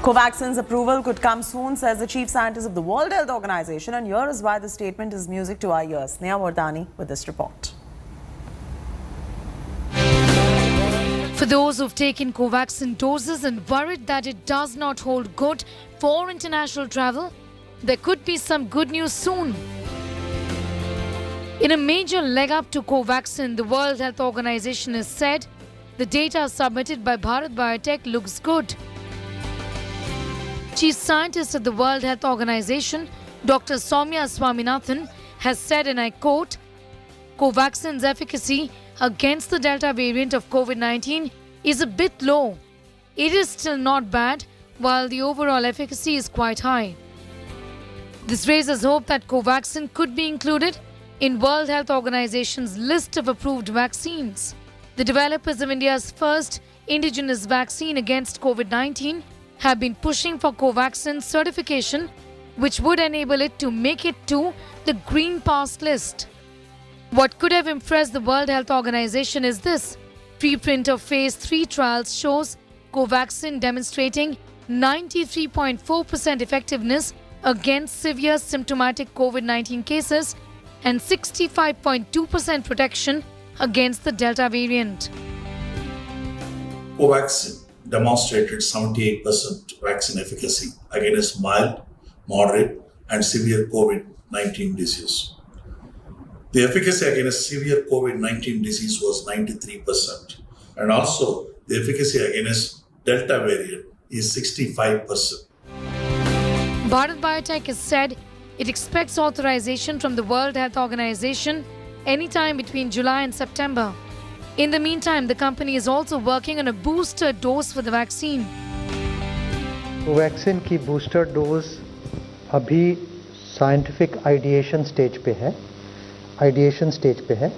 Covaxin's approval could come soon, says the chief scientist of the World Health Organization, and here is why the statement is music to our ears. Neha Wardani with this report. For those who've taken Covaxin doses and worried that it does not hold good for international travel, there could be some good news soon. In a major leg up to Covaxin, the World Health Organization has said the data submitted by Bharat Biotech looks good. Chief scientist at the World Health Organization, Dr. Soumya Swaminathan, has said, and I quote, Covaxin's efficacy against the Delta variant of COVID-19 is a bit low. It is still not bad, while the overall efficacy is quite high. This raises hope that Covaxin could be included in World Health Organization's list of approved vaccines. The developers of India's first indigenous vaccine against COVID-19 have been pushing for Covaxin certification, which would enable it to make it to the Green Pass list. What could have impressed the World Health Organization is this. Preprint of Phase 3 trials shows Covaxin demonstrating 93.4% effectiveness against severe symptomatic COVID-19 cases and 65.2% protection against the Delta variant. Covaxin demonstrated 78% vaccine efficacy against mild, moderate, and severe COVID-19 disease. The efficacy against severe COVID-19 disease was 93%, and also the efficacy against Delta variant is 65%. Bharat Biotech has said it expects authorization from the World Health Organization anytime between July and September. In the meantime, the company is also working on a booster dose for the vaccine. Covaxin की booster dose अभी scientific ideation stage पे है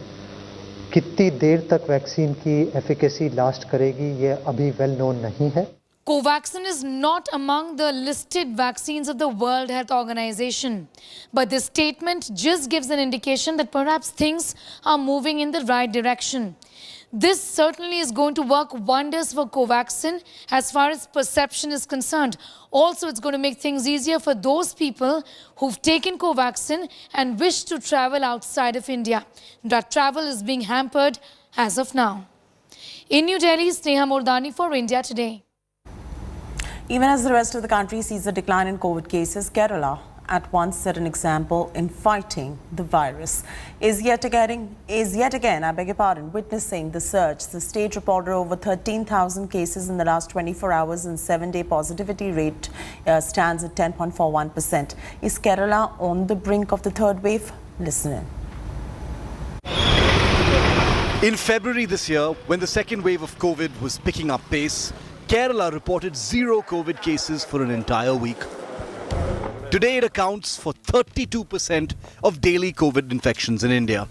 कितनी देर तक vaccine की efficacy last करेगी ये अभी वेल नोन नहीं है. Covaxin is not among the listed vaccines of the World Health Organization. But this statement just gives an indication that perhaps things are moving in the right direction. This certainly is going to work wonders for Covaxin as far as perception is concerned. Also, it's going to make things easier for those people who've taken Covaxin and wish to travel outside of India. That travel is being hampered as of now. In New Delhi, Neha Wardani for India Today. Even as the rest of the country sees a decline in COVID cases, Kerala at once set an example in fighting the virus. Is yet again, witnessing the surge. The state reported over 13,000 cases in the last 24 hours and 7-day positivity rate stands at 10.41%. Is Kerala on the brink of the third wave? Listen in. In February this year, when the second wave of COVID was picking up pace, Kerala reported 0 COVID cases for an entire week. Today it accounts for 32% of daily COVID infections in India.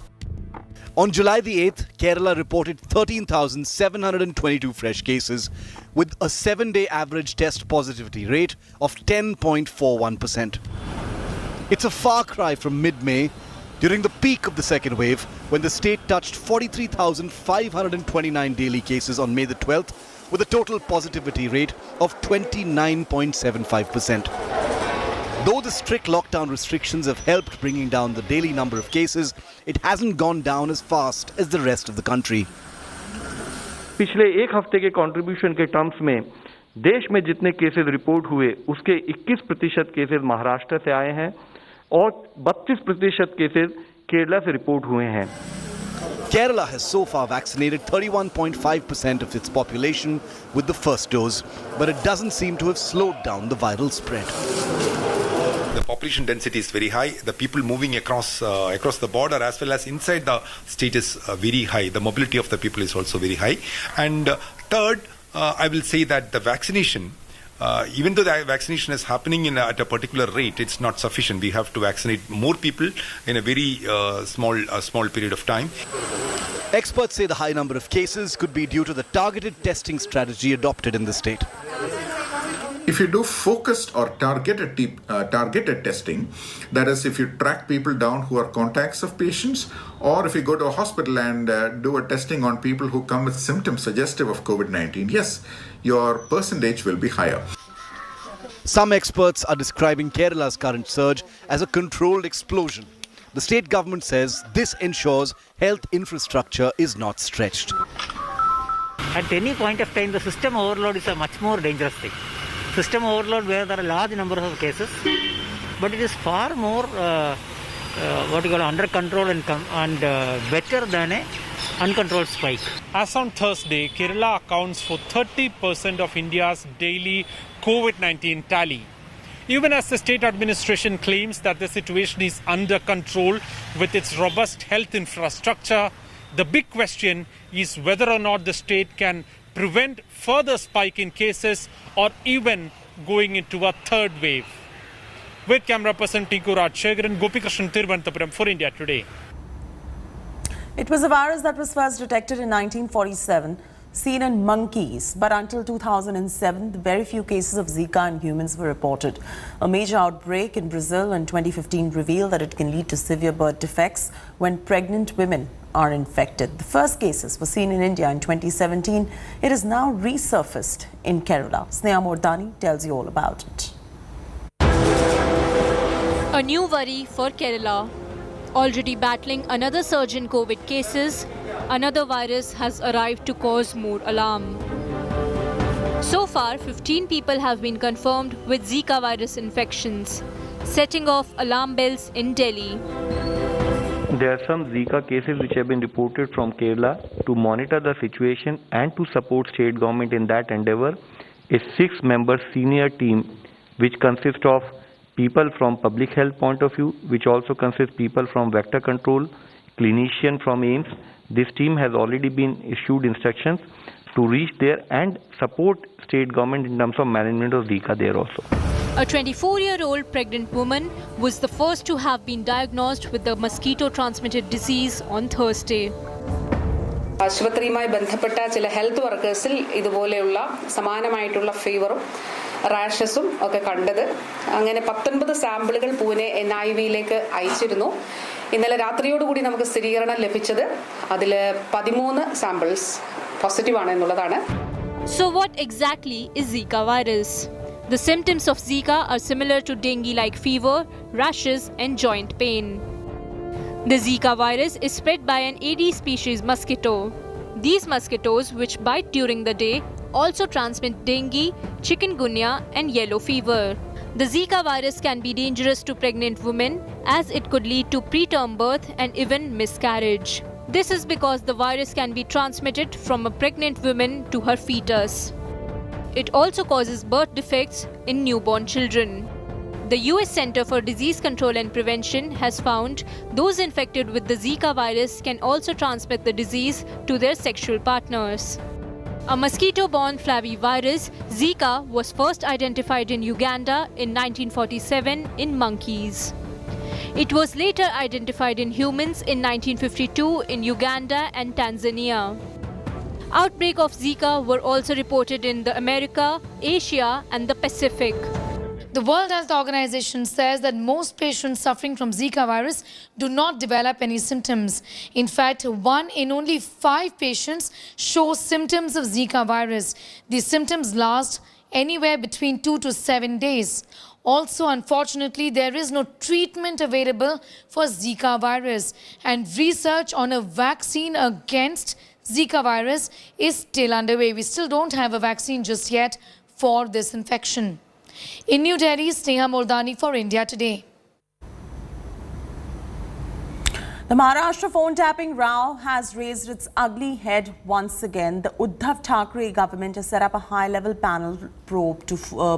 On July the 8th, Kerala reported 13,722 fresh cases with a 7-day average test positivity rate of 10.41%. It's a far cry from mid-May, during the peak of the second wave, when the state touched 43,529 daily cases on May the 12th, with a total positivity rate of 29.75%. Though the strict lockdown restrictions have helped bringing down the daily number of cases, it hasn't gone down as fast as the rest of the country. पिछले एक हफ्ते के contribution के terms में देश में जितने cases report हुए उसके 21% केसेस महाराष्ट्र से आए हैं और 32% केसेस केरला से रिपोर्ट हुए हैं. Kerala has so far vaccinated 31.5% of its population with the first dose, but it doesn't seem to have slowed down the viral spread. The population density is very high. The people moving across the border as well as inside the state is very high. The mobility of the people is also very high. And third, I will say that the vaccination, even though the vaccination is happening at a particular rate, it's not sufficient. We have to vaccinate more people in a very small period of time. Experts say the high number of cases could be due to the targeted testing strategy adopted in the state. If you do focused or targeted testing, that is, if you track people down who are contacts of patients, or if you go to a hospital and do a testing on people who come with symptoms suggestive of COVID-19, yes, your percentage will be higher. Some experts are describing Kerala's current surge as a controlled explosion. The state government says this ensures health infrastructure is not stretched. At any point of time, the system overload is a much more dangerous thing. System overload where there are large number of cases, but it is far more under control and better than a uncontrolled spike. As on Thursday, Kerala accounts for 30% of India's daily COVID-19 tally. Even as the state administration claims that the situation is under control with its robust health infrastructure, the big question is whether or not the state can prevent further spike in cases or even going into a third wave. With camera person Tinku Rajshekharan, Gopikrishnan Thiruvananthapuram for India Today. It was a virus that was first detected in 1947, seen in monkeys, but until 2007, very few cases of Zika in humans were reported. A major outbreak in Brazil in 2015 revealed that it can lead to severe birth defects when pregnant women are infected. The first cases were seen in India in 2017. It is now resurfaced in Kerala. Sneha Mordani tells you all about it. A new worry for Kerala. Already battling another surge in COVID cases, another virus has arrived to cause more alarm. So far, 15 people have been confirmed with Zika virus infections, setting off alarm bells in Delhi. There are some Zika cases which have been reported from Kerala. To monitor the situation and to support state government in that endeavour, a 6-member senior team which consists of people from public health point of view, which also consists people from vector control, clinician from AIIMS. This team has already been issued instructions to reach there and support state government in terms of management of Zika there also. A 24-year-old pregnant woman was the first to have been diagnosed with the mosquito-transmitted disease on Thursday. ആശുപത്രിയുമായി ബന്ധപ്പെട്ട ചില health വർക്കേഴ്സിൽ ഇതുപോലെയുള്ള സമാനമായിട്ടുള്ള ഫീവറും റാഷസും ഒക്കെ കണ്ടത്. അങ്ങനെ 19 സാമ്പിളുകൾ പൂനെ NIVയിലേക്ക് അയച്ചിരുന്നു. ഇന്നലെ രാത്രിയോടുകൂടി നമുക്ക് സ്ഥിരീകരണം ലഭിച്ചത് അതിൽ 13 സാമ്പിൾസ് പോസിറ്റീവ് ആണ് എന്നുള്ളതാണ്. So what exactly is Zika virus? The symptoms of Zika are similar to dengue-like fever, rashes and joint pain. The Zika virus is spread by an Aedes species mosquito. These mosquitoes, which bite during the day, also transmit dengue, chikungunya and yellow fever. The Zika virus can be dangerous to pregnant women as it could lead to preterm birth and even miscarriage. This is because the virus can be transmitted from a pregnant woman to her fetus. It also causes birth defects in newborn children. The US Center for Disease Control and Prevention has found those infected with the Zika virus can also transmit the disease to their sexual partners. A mosquito-borne flavivirus, Zika, was first identified in Uganda in 1947 in monkeys. It was later identified in humans in 1952 in Uganda and Tanzania. Outbreaks of Zika were also reported in the America, Asia and the Pacific. The World Health Organization says that most patients suffering from Zika virus do not develop any symptoms. In fact, 1 in only 5 patients show symptoms of Zika virus. These symptoms last anywhere between 2 to 7 days. Also, unfortunately, there is no treatment available for Zika virus, and research on a vaccine against Zika virus is still underway. We still don't have a vaccine just yet for this infection. In New Delhi, Sneha Mordani for India Today. The Maharashtra phone tapping row has raised its ugly head once again. The Uddhav Thackeray government has set up a high-level panel probe to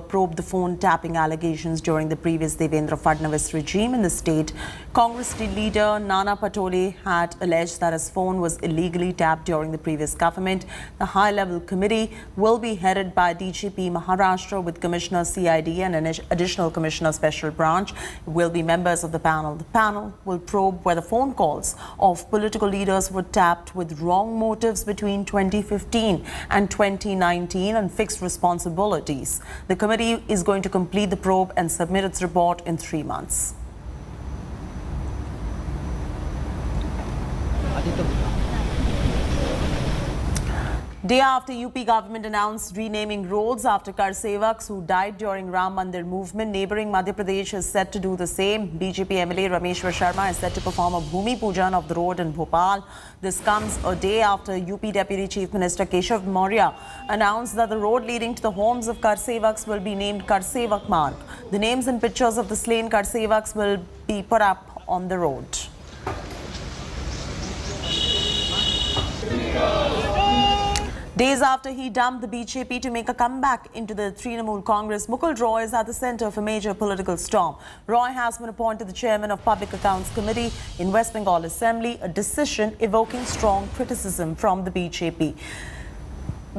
probe the phone tapping allegations during the previous Devendra Fadnavis regime in the state. Congress leader Nana Patole had alleged that his phone was illegally tapped during the previous government. The high-level committee will be headed by DGP Maharashtra with Commissioner CID and an additional Commissioner Special Branch will be members of the panel. The panel will probe whether phone calls of political leaders were tapped with wrong motives between 2015 and 2019 and fixed responsibilities. The committee is going to complete the probe and submit its report in 3 months. Day after UP government announced renaming roads after Karsevaks who died during Ram Mandir movement, neighbouring Madhya Pradesh is set to do the same. BJP MLA Rameshwar Sharma is set to perform a Bhumi Pujan of the road in Bhopal. This comes a day after UP Deputy Chief Minister Keshav Maurya announced that the road leading to the homes of Karsevaks will be named Karsevak Marg. The names and pictures of the slain Karsevaks will be put up on the road. Days after he dumped the BJP to make a comeback into the Trinamool Congress, Mukul Roy is at the centre of a major political storm. Roy has been appointed the chairman of Public Accounts Committee in West Bengal Assembly, a decision evoking strong criticism from the BJP.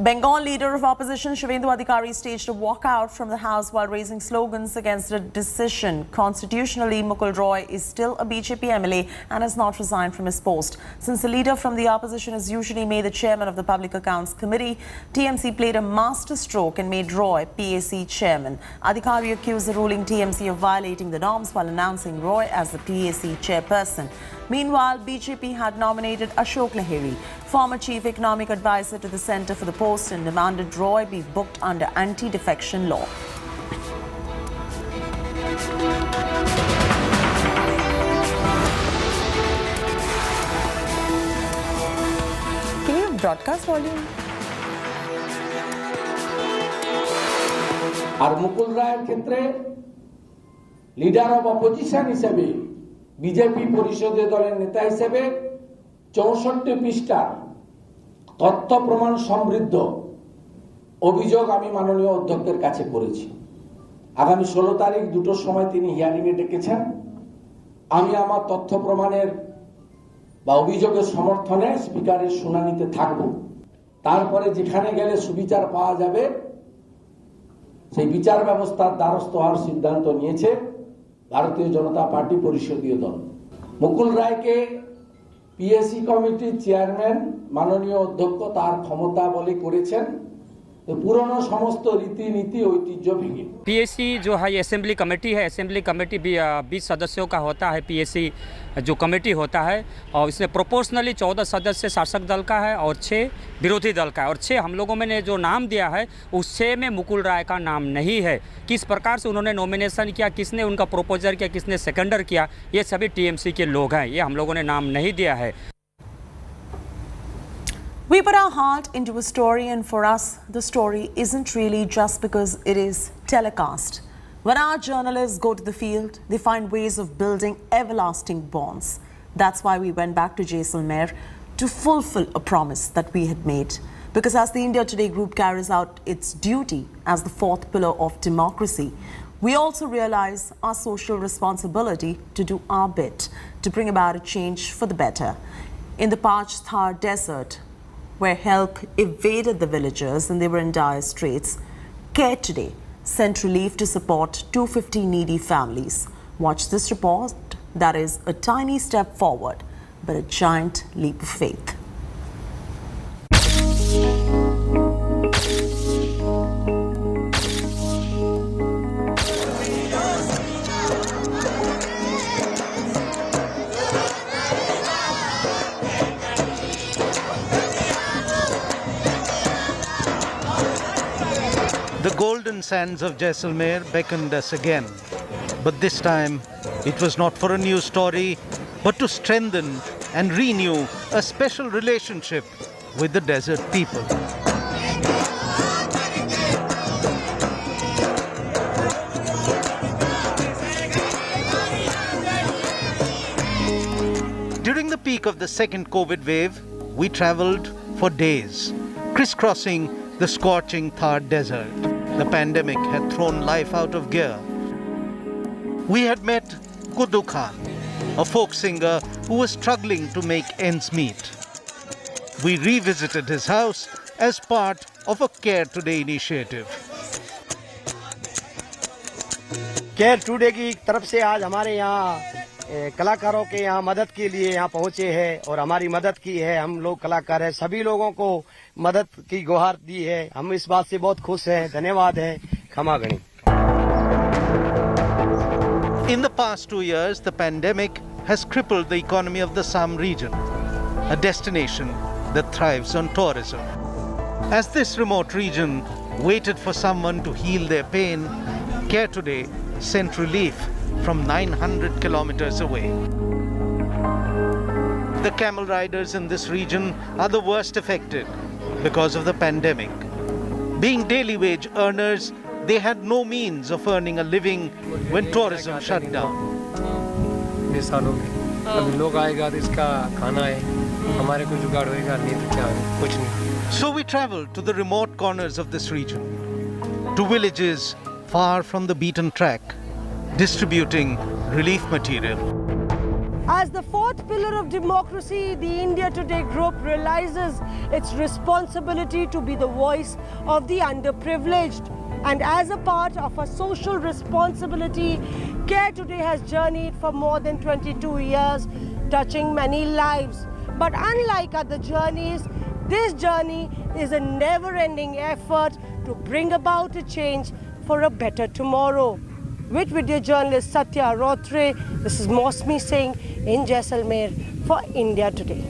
Bengal leader of opposition Shivendu Adhikari staged a walkout from the house while raising slogans against the decision. Constitutionally, Mukul Roy is still a BJP MLA and has not resigned from his post. Since the leader from the opposition is usually made the chairman of the Public Accounts Committee, TMC played a master stroke and made Roy PAC chairman. Adhikari accused the ruling TMC of violating the norms while announcing Roy as the PAC chairperson. Meanwhile, BJP had nominated Ashok Lahiri, former chief economic advisor to the centre for the post, and demanded Roy be booked under anti-defection law. Can you broadcast volume? আর মুকুল রায়ের ক্ষেত্রে leader of opposition হিসেবে BJP পরিষদীয় দলের নেতা হিসেবে 64 পৃষ্ঠা তথ্য প্রমাণ সমৃদ্ধ অভিযোগ আমি মাননীয় অধ্যক্ষের কাছে করেছি। আগামী 16 তারিখ দুটোর সময় তিনি হিয়ারিং এ ডেকেছেন। আমি আমার তথ্য প্রমাণের বা অভিযোগের সমর্থনে স্পিকারের শুনানিতে থাকব। তারপরে যেখানে গেলে সুবিচার পাওয়া যাবে সেই বিচার ব্যবস্থার দ্বারস্থ হওয়ার সিদ্ধান্ত নিয়েছে ভারতীয় জনতা পার্টি পরিষদীয় দল। মুকুল রায়কে পিএসসি কমিটির চেয়ারম্যান মাননীয় অধ্যক্ষ তার ক্ষমতা বলে করেছেন पुराना समस्त रीति नीति ऐतिह्य भेंगे। पीएससी जो है असेंबली कमेटी है, असेंबली कमेटी भी 20 सदस्यों का होता है। पीएससी जो कमेटी होता है और इसमें प्रोपोर्शनली 14 सदस्य शासक दल का है और 6 विरोधी दल का है और 6 हम लोगों में ने जो नाम दिया है उस 6 में मुकुल राय का नाम नहीं है। किस प्रकार से उन्होंने नॉमिनेशन किया, किसने उनका प्रोपोजर किया, किसने सेकेंडर किया, ये सभी टीएमसी के लोग हैं। ये हम लोगों ने नाम नहीं दिया है। We put our heart into a story, and for us, the story isn't really just because it is telecast. When our journalists go to the field, they find ways of building everlasting bonds. That's why we went back to Jaisalmer to fulfill a promise that we had made. Because as the India Today group carries out its duty as the fourth pillar of democracy, we also realize our social responsibility to do our bit to bring about a change for the better. In the parched Thar desert, where help evaded the villagers and they were in dire straits, Care Today sent relief to support 250 needy families. Watch this report that is a tiny step forward, but a giant leap of faith. The golden sands of Jaisalmer beckoned us again. But this time, it was not for a new story, but to strengthen and renew a special relationship with the desert people. During the peak of the second COVID wave, we traveled for days, crisscrossing the scorching Thar desert. The pandemic had thrown life out of gear. We had met Kuddu Khan, a folk singer who was struggling to make ends meet. We revisited his house as part of a Care Today initiative. Care today की तरफ से आज हमारे यहाँ कलाकारों के यहाँ मदद के लिए यहाँ पहुँचे हैं और हमारी मदद की है। हम लोग कलाकार हैं, सभी लोगों को मदद की गुहार दी है। हम इस बात से बहुत खुश हैं। धन्यवाद है। क्षमा गणी। In the past 2 years, the pandemic has crippled the economy of the Assam region, a destination that thrives on tourism. As this remote region waited for someone to heal their pain, Care Today sent relief from 900 kilometers away. The camel riders in this region are the worst affected because of the pandemic. Being daily wage earners, they had no means of earning a living when tourism shut down. So we traveled to the remote corners of this region, to villages far from the beaten track, distributing relief material. As the fourth pillar of democracy, the India Today group realizes its responsibility to be the voice of the underprivileged. And as a part of a social responsibility, Care Today has journeyed for more than 22 years, touching many lives. But unlike other journeys, this journey is a never-ending effort to bring about a change for a better tomorrow. With video journalist Satya Rotre, this is Mosmi Singh in Jaisalmer for India Today.